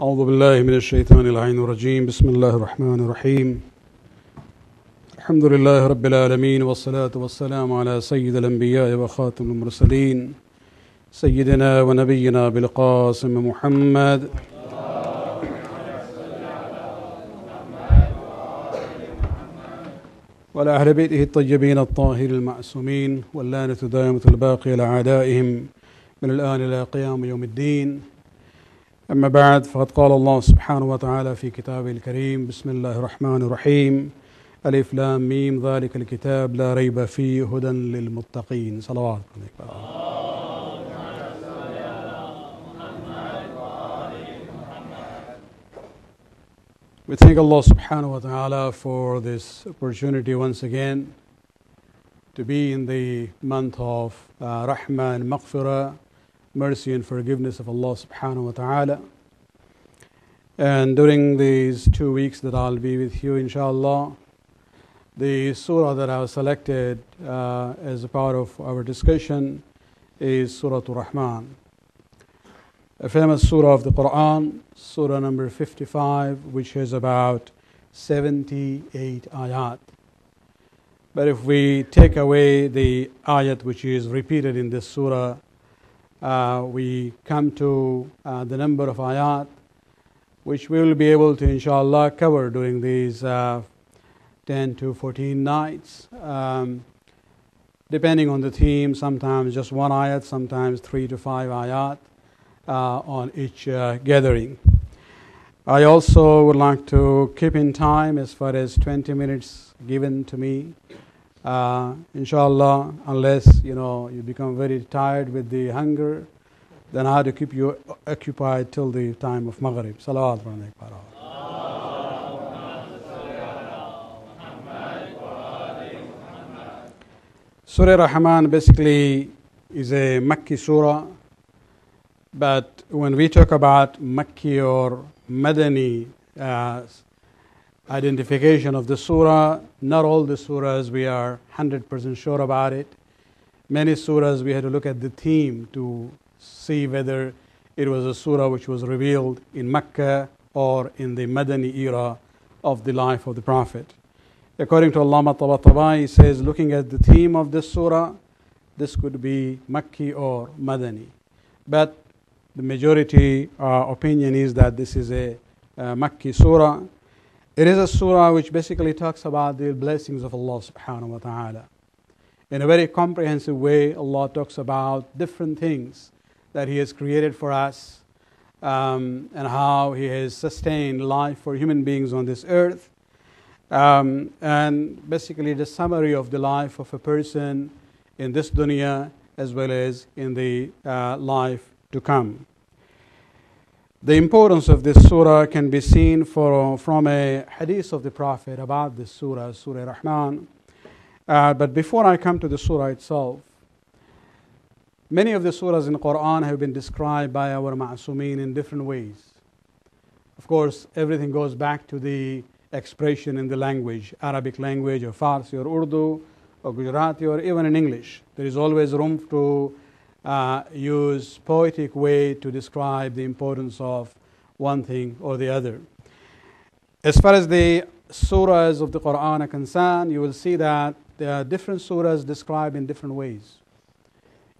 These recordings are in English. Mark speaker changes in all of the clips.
Speaker 1: أعوذ بالله من الشيطان اللعين الرجيم بسم الله الرحمن الرحيم الحمد لله رب العالمين والصلاة والسلام على سيد الأنبياء وخاتم المرسلين سيدنا ونبينا بالقاسم محمد وعلى أهل بيته الطيبين الطاهرين المعصومين واللعنة دائمة الباقية لأعدائهم من الآن إلى قيام يوم الدين. أما بعد، فقد قال الله سبحانه وتعالى في كتابه الكريم: بسم الله الرحمن الرحيم ألف لام ميم ذلك الكتاب لا ريب فيه هدى للمتقين. صلوات عليك. We thank Allah subhanahu wa ta'ala for this opportunity once again to be in the month of Rahman, Maghfirah, mercy and forgiveness of Allah subhanahu wa ta'ala. And during these 2 weeks that I'll be with you, inshallah, the surah that I have selected as a part of our discussion is Surah Rahman, a famous surah of the Quran, surah number 55, which has about 78 ayat. But if we take away the ayat which is repeated in this surah, we come to the number of ayat which we will be able to inshallah cover during these 10 to 14 nights, depending on the theme. Sometimes just one ayat, sometimes 3 to 5 ayat on each gathering. I also would like to keep in time as far as 20 minutes given to me, inshallah, unless you become very tired with the hunger, then I have to keep you occupied till the time of Maghrib. Salawat alayhi wa Surah Rahman basically is a Makki surah, but when we talk about Makki or Madani identification of the surah, not all the surahs we are 100% sure about it. Many surahs we had to look at the theme to see whether it was a surah which was revealed in Mecca or in the Madani era of the life of the Prophet. According to Allama Tabatabai, he says, looking at the theme of this surah, this could be Makki or Madani. But the majority opinion is that this is a Makki surah. It is a surah which basically talks about the blessings of Allah subhanahu wa ta'ala. In a very comprehensive way, Allah talks about different things that He has created for us, and how He has sustained life for human beings on this earth. And basically the summary of the life of a person in this dunya as well as in the life to come. The importance of this surah can be seen from a hadith of the Prophet about this surah, Surah Rahman. But before I come to the surah itself, many of the surahs in the Quran have been described by our ma'asumeen in different ways. Of course, everything goes back to the expression in the language, Arabic language or Farsi or Urdu or Gujarati or even in English. There is always room to use poetic way to describe the importance of one thing or the other. As far as the surahs of the Quran are concerned, you will see that there are different surahs described in different ways.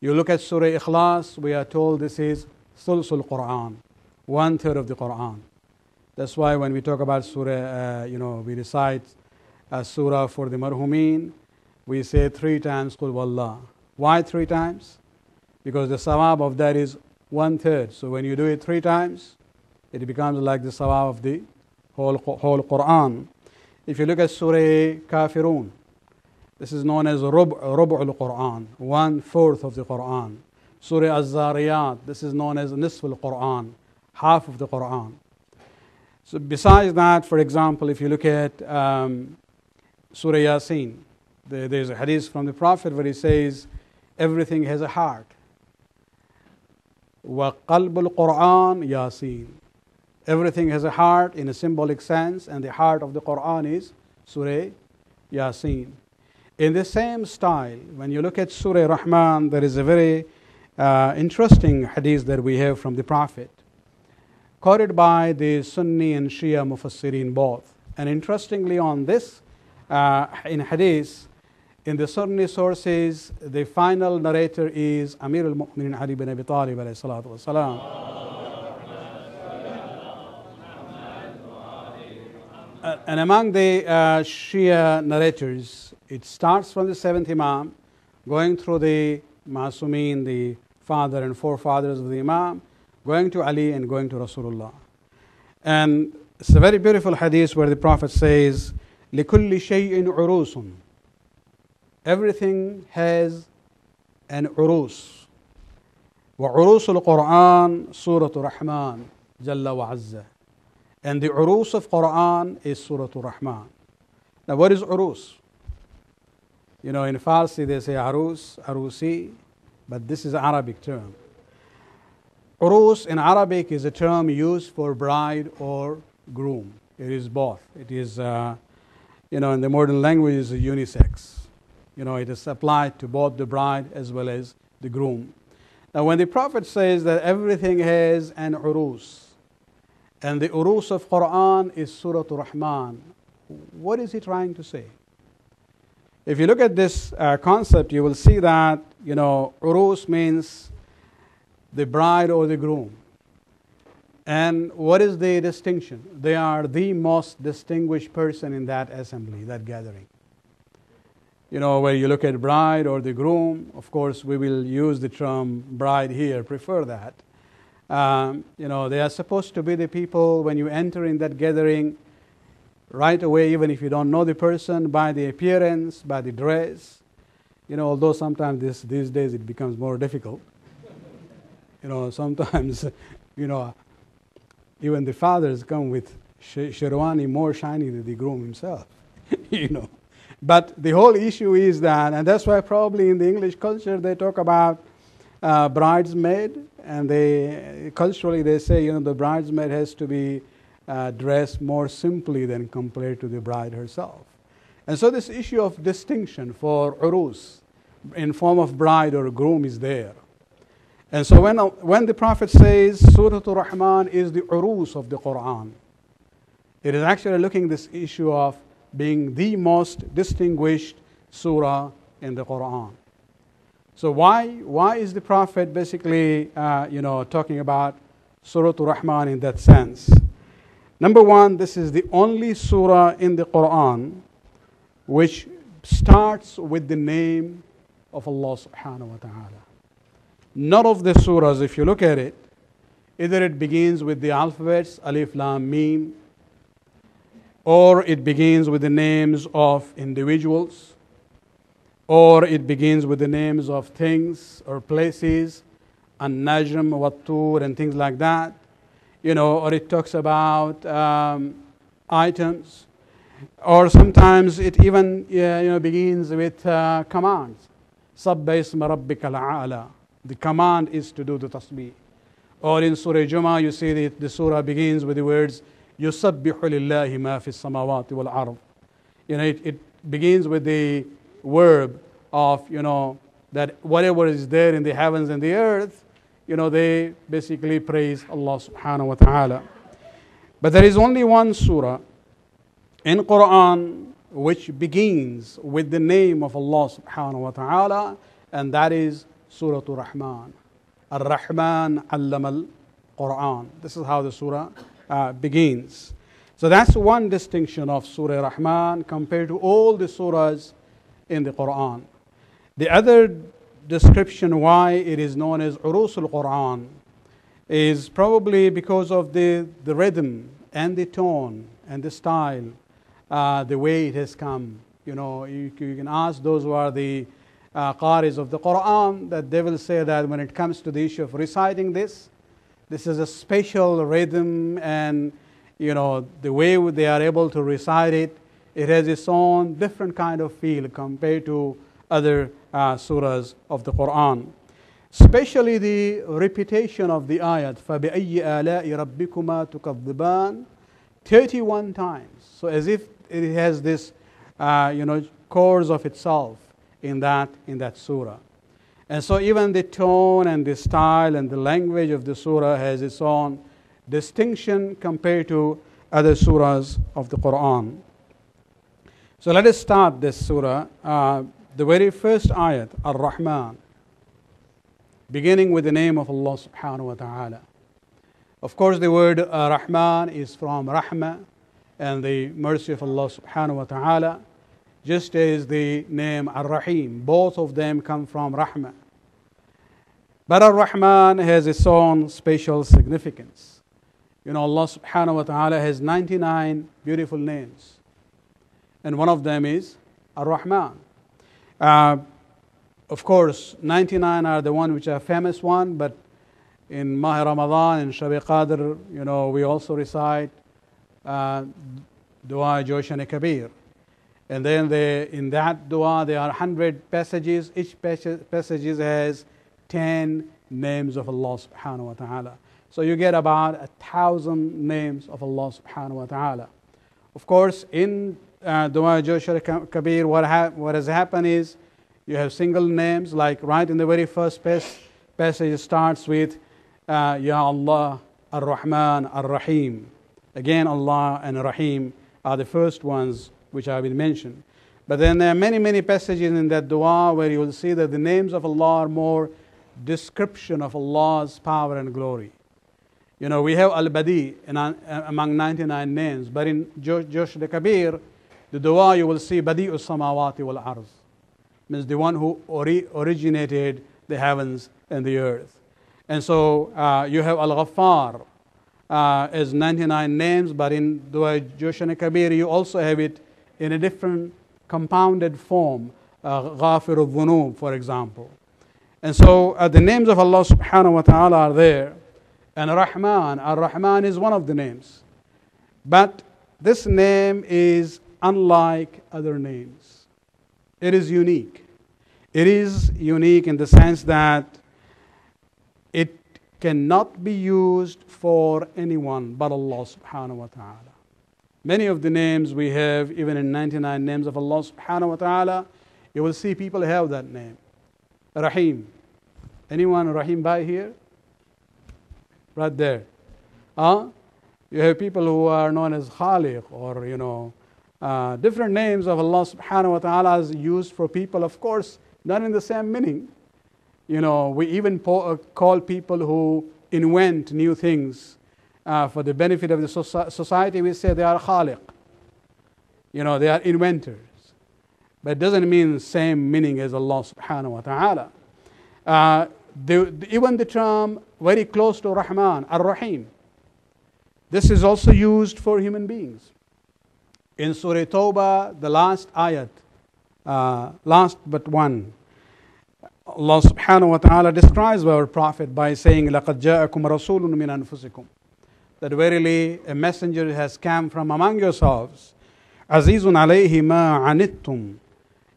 Speaker 1: You look at Surah Ikhlas, we are told this is Thulthul Quran, 1/3 of the Quran. That's why when we talk about Surah, we recite a surah for the marhumeen, we say 3 times Qul Wallah. Why 3 times? Because the sawab of that is 1/3. So when you do it 3 times, it becomes like the sawab of the whole Quran. If you look at Surah Kafirun, this is known as Rub'ul Quran, 1/4 of the Quran. Surah Az-Zariyat, this is known as Nisful Quran, half of the Quran. So besides that, for example, if you look at Surah Yasin, there's a hadith from the Prophet where he says, everything has a heart. وَقَلْبُ الْقُرْآنِ Yasin. Everything has a heart in a symbolic sense, and the heart of the Quran is Surah Yasin. In the same style, when you look at Surah Rahman, there is a very interesting hadith that we have from the Prophet. quoted by the Sunni and Shia Mufassirin both. And interestingly on this, in Hadith, in the Sunni sources, the final narrator is Amir al-Mu'minin Ali bin Abi Talib alayhi salatu wasalam. And among the Shia narrators, it starts from the seventh Imam, going through the Masumin, the father and forefathers of the Imam, going to Ali and going to Rasulullah. And it's a very beautiful hadith where the Prophet says, لِكُلِّ شَيْءٍ عُرُوسٌ. Everything has an urus. وَعُرُوسُ الْقُرْآنِ سُورَةُ Rahman Jalla wa Azza. And the urus of Quran is Surah Rahman. Now what is urus? You know, in Farsi they say arus, arusi, but this is an Arabic term. Urus in Arabic is a term used for bride or groom. It is both. It is, in the modern language, is unisex. It is applied to both the bride as well as the groom. Now, when the Prophet says that everything has an urus, and the urus of Quran is Surah Rahman, what is he trying to say? If you look at this concept, you will see that, urus means the bride or the groom. And what is the distinction? They are the most distinguished person in that assembly, that gathering. Where you look at bride or the groom, of course we will use the term bride here, prefer that. They are supposed to be the people when you enter in that gathering, right away, even if you don't know the person, by the appearance, by the dress. Although sometimes these days it becomes more difficult. Sometimes, even the fathers come with sherwani more shiny than the groom himself, But the whole issue is that, and that's why probably in the English culture they talk about bridesmaid, and culturally they say, the bridesmaid has to be dressed more simply than compared to the bride herself. And so this issue of distinction for urus in form of bride or groom is there. And so when the Prophet says Surah Rahman is the urus of the Quran, it is actually looking at this issue of being the most distinguished surah in the Quran. So why is the Prophet basically talking about Surah Rahman in that sense? Number one, this is the only surah in the Quran which starts with the name of Allah subhanahu wa ta'ala. None of the surahs, if you look at it, either it begins with the alphabets, Alif, Lam, Mim, or it begins with the names of individuals, or it begins with the names of things or places, An-Najm, Wat-Tur, and things like that, or it talks about items, or sometimes it even begins with commands. Sabba isma rabbika al-a'la. The command is to do the tasbih. Or in Surah Jumu'ah, you see the surah begins with the words يُسَبِّحُ لِلَّهِ مَا فِي السَّمَاوَاتِ وَالْأَرْضِ. It begins with the verb of, that whatever is there in the heavens and the earth, they basically praise Allah subhanahu wa ta'ala. But there is only one surah in Quran which begins with the name of Allah subhanahu wa ta'ala, and that is Surah Rahman. Ar-Rahman allama al-Quran. This is how the surah begins. So that's one distinction of Surah Rahman compared to all the surahs in the Quran. The other description why it is known as Urus al-Quran is probably because of the rhythm and the tone and the style, the way it has come. You can ask those who are the qaris of the Quran, that they will say that when it comes to the issue of reciting this is a special rhythm, and the way they are able to recite it, it has its own different kind of feel compared to other surahs of the Quran. Especially the repetition of the ayat, فَبِأَيِّ آلَاءِ رَبِّكُمَا تُكَذِّبَانِ 31 times. So as if it has this course of itself in that surah. And so even the tone and the style and the language of the surah has its own distinction compared to other surahs of the Quran. So let us start this surah. The very first ayat, Ar-Rahman, beginning with the name of Allah subhanahu wa ta'ala. Of course, the word Rahman is from Rahma and the mercy of Allah subhanahu wa ta'ala, just as the name Ar-Rahim. Both of them come from Rahma. But Ar-Rahman has its own special significance. You know, Allah subhanahu wa ta'ala has 99 beautiful names. And one of them is Ar-Rahman. Of course, 99 are the one which are famous one, but in Mahi Ramadan and Shab Qadr, you know, we also recite Dua Joshan Kabir. And then in that dua, there are 100 passages. Each passage has 10 names of Allah subhanahu wa ta'ala. So you get about 1,000 names of Allah subhanahu wa ta'ala. Of course, in Dua Joshan Kabir, what has happened is you have single names, like right in the very first passage, it starts with Ya Allah, Ar-Rahman, Ar-Rahim. Again, Allah and Rahim are the first ones which have been mentioned. But then there are many, many passages in that dua where you will see that the names of Allah are more description of Allah's power and glory. You know, we have Al-Badi among 99 names, but in Josh the Kabir, the dua you will see Badi'u Samawati wal Arz, means the one who originated the heavens and the earth. And so you have Al-Ghaffar as 99 names, but in Dua Josh and Kabir you also have it in a different compounded form, Ghafir al-Dhunub, for example. And so the names of Allah subhanahu wa ta'ala are there. And Rahman, Ar-Rahman is one of the names. But this name is unlike other names. It is unique. It is unique in the sense that it cannot be used for anyone but Allah subhanahu wa ta'ala. Many of the names we have, even in 99 names of Allah subhanahu wa ta'ala, you will see people have that name. Rahim. Anyone Rahim by here? Right there. You have people who are known as Khaliq, or you know, different names of Allah subhanahu wa ta'ala is used for people, of course, not in the same meaning. You know, we even call people who invent new things for the benefit of the society. We say they are Khaliq. You know, they are inventors. But it doesn't mean the same meaning as Allah subhanahu wa ta'ala. Even the term very close to Rahman, Ar-Rahim, this is also used for human beings. In Surah Tawbah, the last ayat, last but one, Allah subhanahu wa ta'ala describes our Prophet by saying, لَقَدْ جَاءَكُمْ رَسُولٌ مِّنْ أَنفُسِكُمْ, that verily a messenger has come from among yourselves. عَزِيزٌ عَلَيْهِ مَا عَنِتُّمْ.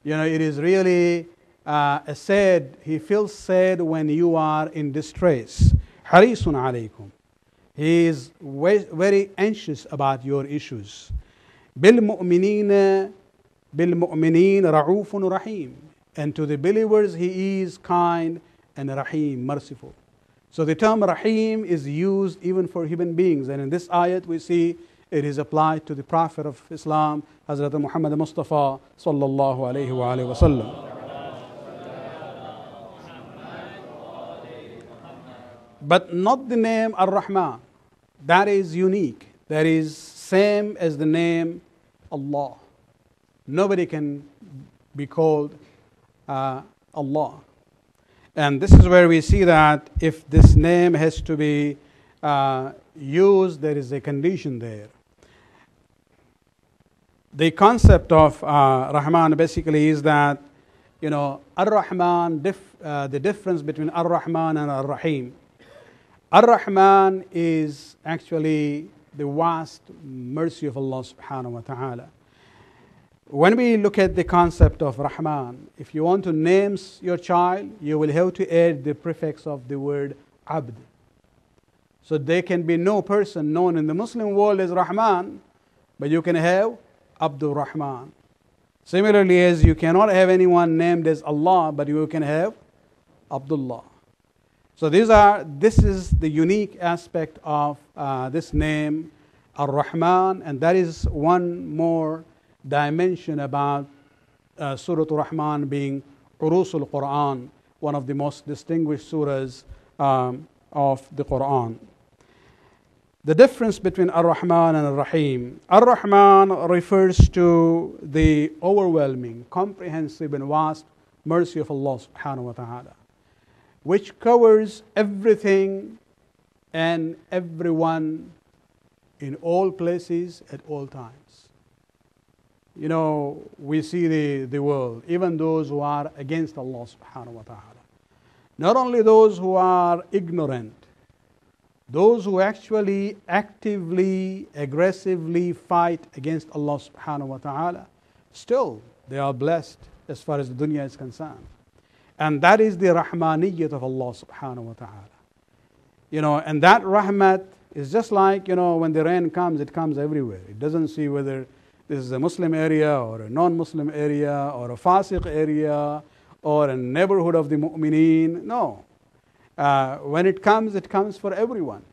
Speaker 1: You know, it is really sad, he feels sad when you are in distress. حَرِيصٌ عَلَيْكُمْ. He is very anxious about your issues. بِالْمُؤْمِنِينَ رَعُوفٌ رَحِيمٌ. And to the believers, he is kind and Rahim, merciful. So the term Rahim is used even for human beings. And in this ayat, we see it is applied to the Prophet of Islam, Hazrat Muhammad Mustafa sallallahu alayhi wa alayhi wa sallam. But not the name Ar-Rahman. That is unique. That is same as the name Allah. Nobody can be called Allah. And this is where we see that if this name has to be used, there is a condition there. The concept of Rahman basically is that, you know, Ar-Rahman, the difference between Ar-Rahman and Ar-Rahim. Ar-Rahman is actually the vast mercy of Allah subhanahu wa ta'ala. When we look at the concept of Rahman, if you want to name your child, you will have to add the prefix of the word Abd. So there can be no person known in the Muslim world as Rahman, but you can have Abdul Rahman. Similarly, as you cannot have anyone named as Allah, but you can have Abdullah. So this is the unique aspect of this name, Ar-Rahman, and that is one more dimension about Surah Ar-Rahman being Urusul Quran, one of the most distinguished surahs of the Quran. The difference between Ar-Rahman and Ar-Rahim. Ar-Rahman refers to the overwhelming, comprehensive and vast mercy of Allah subhanahu wa ta'ala, which covers everything and everyone in all places at all times. You know, we see the world, even those who are against Allah subhanahu wa ta'ala. Not only those who are ignorant, those who actually actively, aggressively fight against Allah subhanahu wa ta'ala, still they are blessed as far as the dunya is concerned. And that is the rahmaniyyat of Allah subhanahu wa ta'ala. You know, and that rahmat is just like, you know, when the rain comes, it comes everywhere. It doesn't see whether this is a Muslim area or a non-Muslim area or a fasiq area or a neighborhood of the mu'mineen. No. When it comes for everyone.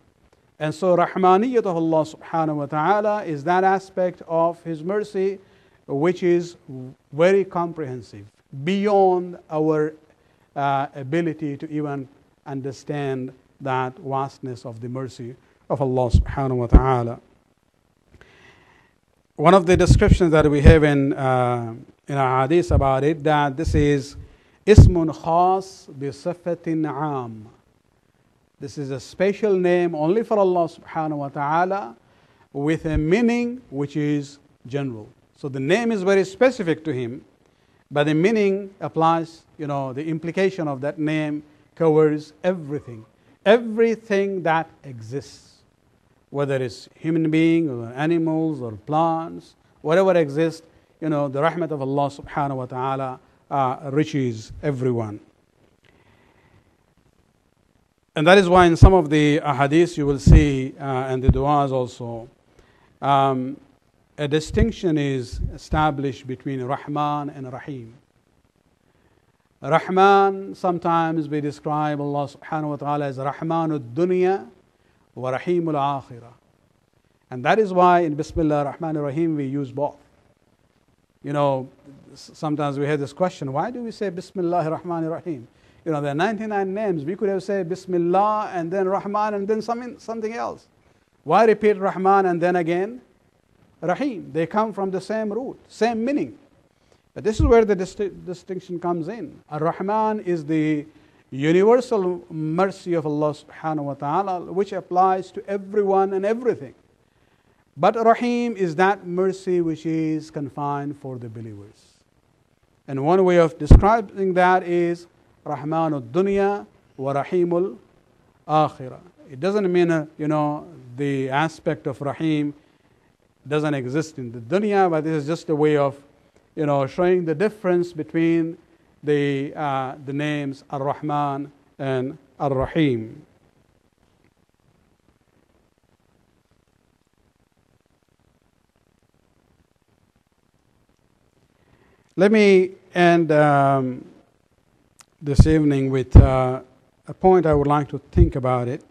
Speaker 1: And so rahmaniyyat of Allah subhanahu wa ta'ala is that aspect of His mercy which is very comprehensive, beyond our ability to even understand that vastness of the mercy of Allah subhanahu wa ta'ala. One of the descriptions that we have in our hadith about it, that this is ismun khas bi sifatin aam. This is a special name only for Allah subhanahu wa ta'ala with a meaning which is general. So the name is very specific to Him, but the meaning applies, you know, the implication of that name covers everything. Everything that exists, whether it's human beings or animals or plants, whatever exists, you know, the rahmat of Allah subhanahu wa ta'ala reaches everyone. And that is why in some of the hadiths you will see, and the du'as also, a distinction is established between Rahman and Rahim. Rahman, sometimes we describe Allah subhanahu wa ta'ala as Rahmanul Dunya wa Rahimul Akhirah. And that is why in Bismillah Rahman Rahim we use both. You know, sometimes we have this question, why do we say Bismillah Rahman Rahim? You know, there are 99 names. We could have said Bismillah and then Rahman and then something else. Why repeat Rahman and then again Rahim? They come from the same root, same meaning. But this is where the distinction comes in. Ar-Rahman is the universal mercy of Allah subhanahu wa ta'ala, which applies to everyone and everything. But Rahim is that mercy which is confined for the believers. And one way of describing that is Rahmanul Dunya wa Rahimul Akhirah. It doesn't mean, you know, the aspect of Rahim doesn't exist in the dunya, but this is just a way of, you know, showing the difference between the names Ar-Rahman and Ar-Rahim. Let me end this evening with a point I would like to think about it.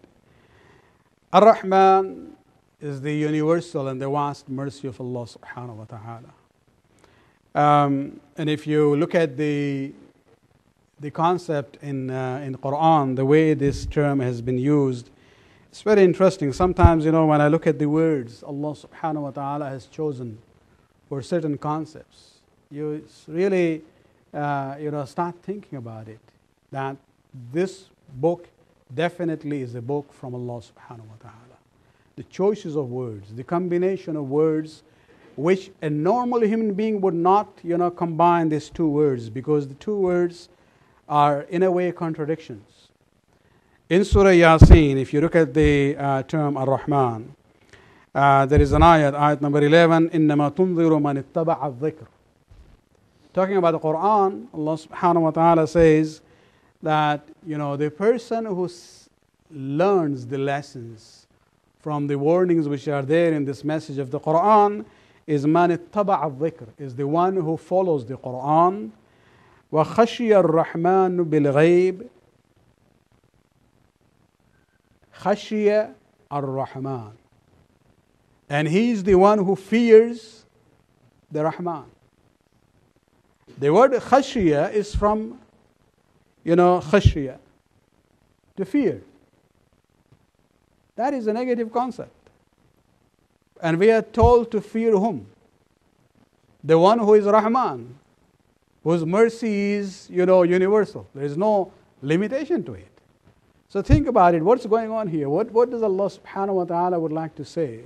Speaker 1: Ar-Rahman is the universal and the vast mercy of Allah subhanahu wa ta'ala. And if you look at the concept in Quran, the way this term has been used, it's very interesting. Sometimes, you know, when I look at the words Allah subhanahu wa ta'ala has chosen for certain concepts, you really, you know, start thinking about it, that this book definitely is a book from Allah subhanahu wa ta'ala. The choices of words, the combination of words, which a normal human being would not, you know, combine these two words, because the two words are in a way contradictions. In Surah Yasin, if you look at the term Ar-Rahman, there is an ayat number 11, إِنَّمَا تُنظِرُ مَنِ اتَّبَعَ الذِّكْرِ. Talking about the Quran, Allah subhanahu wa ta'ala says that, you know, the person who learns the lessons from the warnings which are there in this message of the Quran is man ittaba'a al-dhikr, is the one who follows the Quran. Wa khashiya ar-Rahman bil-ghayb. Khashiya ar-Rahman. And he is the one who fears the Rahman. The word khashiya is from, khashiya, to fear. That is a negative concept. And we are told to fear whom? The one who is Rahman, whose mercy is, universal. There is no limitation to it. So think about it. What's going on here? What does Allah subhanahu wa ta'ala would like to say?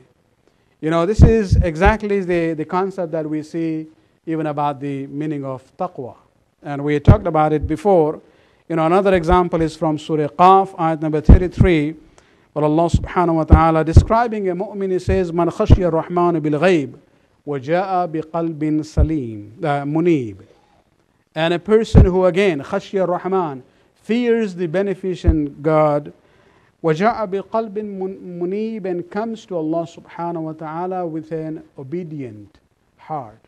Speaker 1: This is exactly the concept that we see even about the meaning of taqwa. And we talked about it before. Another example is from Surah Qaf, ayat number 33, where Allah subhanahu wa ta'ala describing a mu'min, he says, Man khashiya ar-Rahman bil-ghayb wa ja'a bi-qalbin salim, munib. And a person who again, khashiya ar-Rahman, fears the beneficent God, وَجَاءَ بِقَلْبٍ مُنِيبٍ, and comes to Allah subhanahu wa ta'ala with an obedient heart.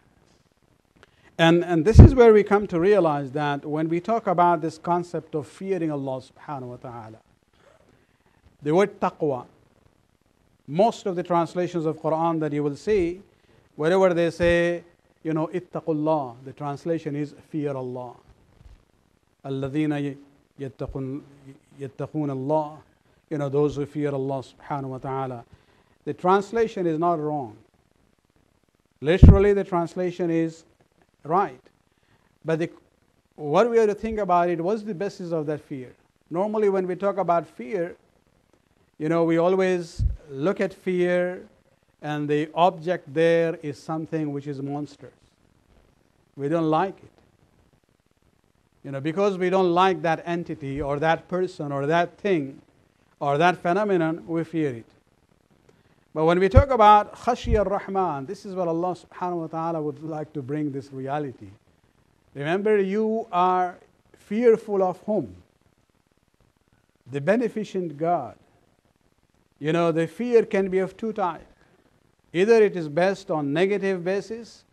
Speaker 1: And this is where we come to realize that when we talk about this concept of fearing Allah subhanahu wa ta'ala, the word taqwa, most of the translations of Quran that you will see, wherever they say, ittaqullah, the translation is fear Allah. الَّذِينَ يَتَّقُونَ اللَّهِ, those who fear Allah subhanahu wa ta'ala. The translation is not wrong. Literally, the translation is right. But what we have to think about it, what's the basis of that fear? Normally, when we talk about fear, we always look at fear and the object there is something which is monstrous. We don't like it. Because we don't like that entity or that person or that thing or that phenomenon, we fear it. But when we talk about khashiyya ar-Rahman, this is what Allah subhanahu wa ta'ala would like to bring this reality. Remember, you are fearful of whom? The beneficent God. The fear can be of two types. Either it is based on negative basis,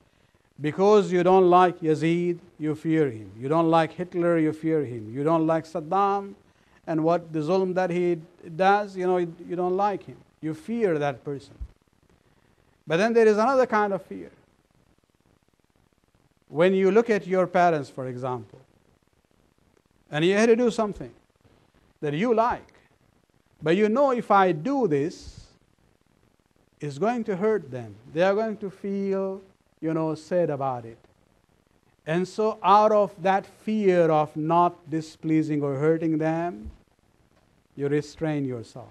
Speaker 1: because you don't like Yazid, you fear him. You don't like Hitler, you fear him. You don't like Saddam and what the zulm that he does, you don't like him. You fear that person. But then there is another kind of fear. When you look at your parents, for example, and you had to do something that you like, but if I do this, it's going to hurt them. They are going to feel, sad about it. And so out of that fear of not displeasing or hurting them, you restrain yourself.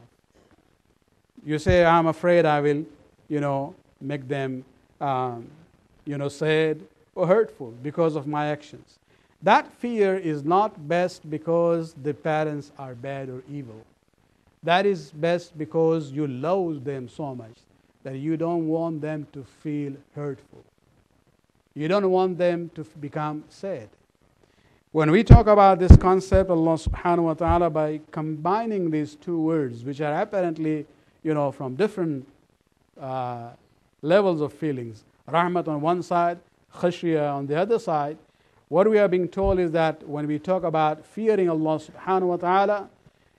Speaker 1: You say, I'm afraid I will, make them, sad or hurtful because of my actions. That fear is not best because the parents are bad or evil. That is best because you love them so much that you don't want them to feel hurtful. You don't want them to become sad. When we talk about this concept, Allah subhanahu wa ta'ala, by combining these two words, which are apparently, from different levels of feelings, rahmat on one side, khashiyah on the other side, what we are being told is that when we talk about fearing Allah subhanahu wa ta'ala,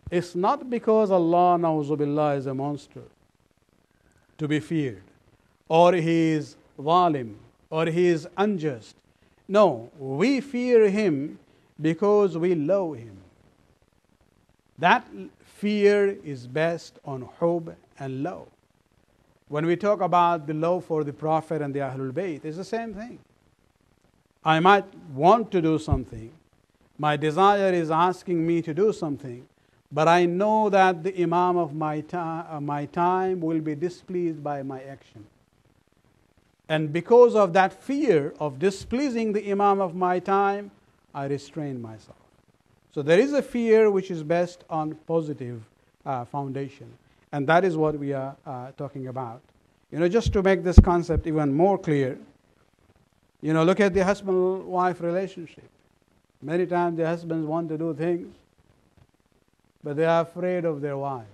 Speaker 1: it's not because Allah, na'uzu billah, is a monster to be feared, or he is zalim, or he is unjust. No, we fear him because we love him. That fear is based on hub and love. When we talk about the love for the Prophet and the Ahlul Bayt, it's the same thing. I might want to do something. My desire is asking me to do something, but I know that the Imam of my time will be displeased by my action. And because of that fear of displeasing the Imam of my time, I restrain myself. So there is a fear which is based on positive foundation. And that is what we are talking about. Just to make this concept even more clear, look at the husband-wife relationship. Many times the husbands want to do things, but they are afraid of their wives.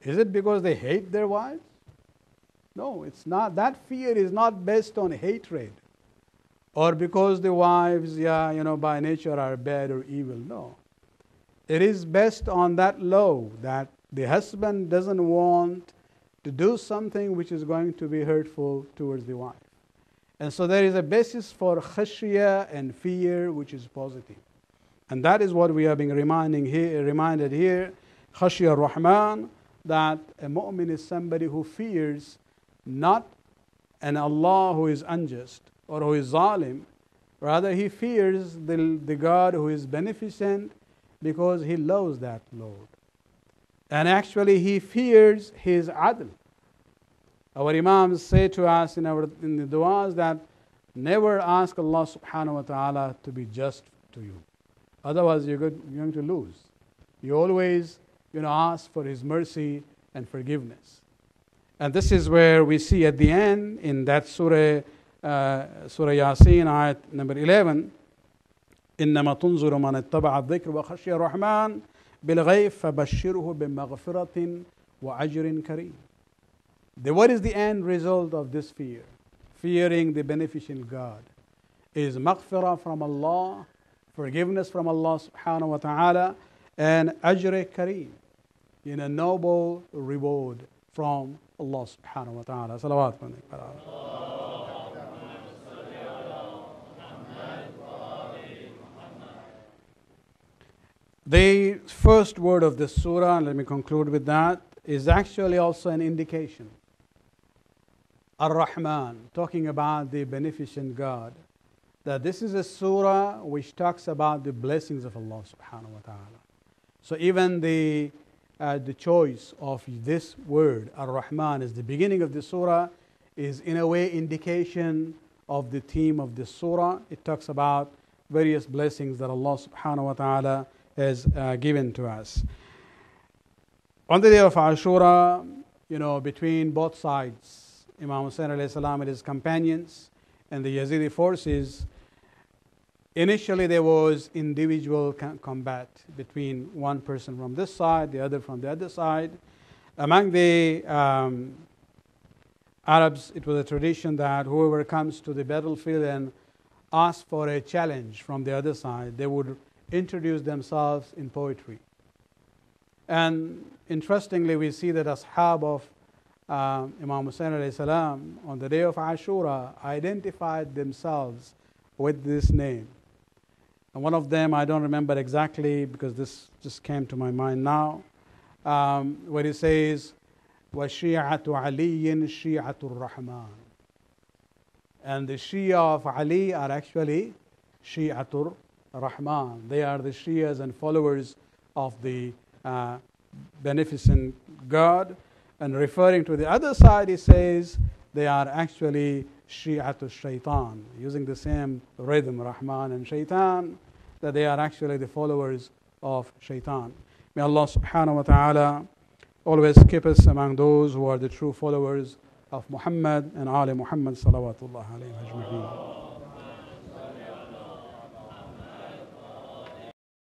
Speaker 1: Is it because they hate their wives? No, it's not. That fear is not based on hatred or because the wives, by nature are bad or evil. No. It is based on that law that the husband doesn't want to do something which is going to be hurtful towards the wife. And so there is a basis for khashya and fear which is positive. And that is what we are being reminded here. Khashya Rahman, that a mu'min is somebody who fears not an Allah who is unjust or who is zalim. Rather, he fears the God who is beneficent because he loves that Lord. And actually, he fears his adl. Our Imams say to us in the du'as that never ask Allah subhanahu wa ta'ala to be just to you. Otherwise, you're going to lose. You always ask for His mercy and forgiveness. And this is where we see at the end in that Surah Yasin, ayat number 11, إنما تنظر من اتبع الذكر وخشي الرحمن بالغيب فبشره بمغفرة وأجر كريم. What is the end result of this fear? Fearing the beneficent God is maghfirah from Allah, forgiveness from Allah subhanahu wa ta'ala, and ajr kareem, noble reward from Allah subhanahu wa ta'ala. Salawat. The first word of this surah, and let me conclude with that, is actually also an indication. Ar-Rahman, talking about the beneficent God, that this is a surah which talks about the blessings of Allah subhanahu wa ta'ala. So even the choice of this word, Ar-Rahman, as the beginning of the surah, is in a way indication of the theme of this surah. It talks about various blessings that Allah subhanahu wa ta'ala has given to us. On the day of Ashura, between both sides, Imam Hussain alayhi salam and his companions and the Yazidi forces, initially there was individual combat between one person from this side, the other from the other side. Among the Arabs, it was a tradition that whoever comes to the battlefield and asks for a challenge from the other side, they would introduce themselves in poetry. And interestingly, we see that ashab of Imam Hussain alayhi salam on the day of Ashura identified themselves with this name. And one of them, I don't remember exactly because this just came to my mind now, where he says, وَشِيعَةُ عَلِيٍّ شِيعَةُ الرَّحْمَنِ. And the Shia of Ali are actually Shi'atur Rahman. They are the Shias and followers of the beneficent God. And referring to the other side, he says they are actually Shi'atul Shaitan, using the same rhythm, Rahman and Shaitan, that they are actually the followers of Shaitan. May Allah subhanahu wa ta'ala always keep us among those who are the true followers of Muhammad and Ali Muhammad salawatullah alayhi ajma'in.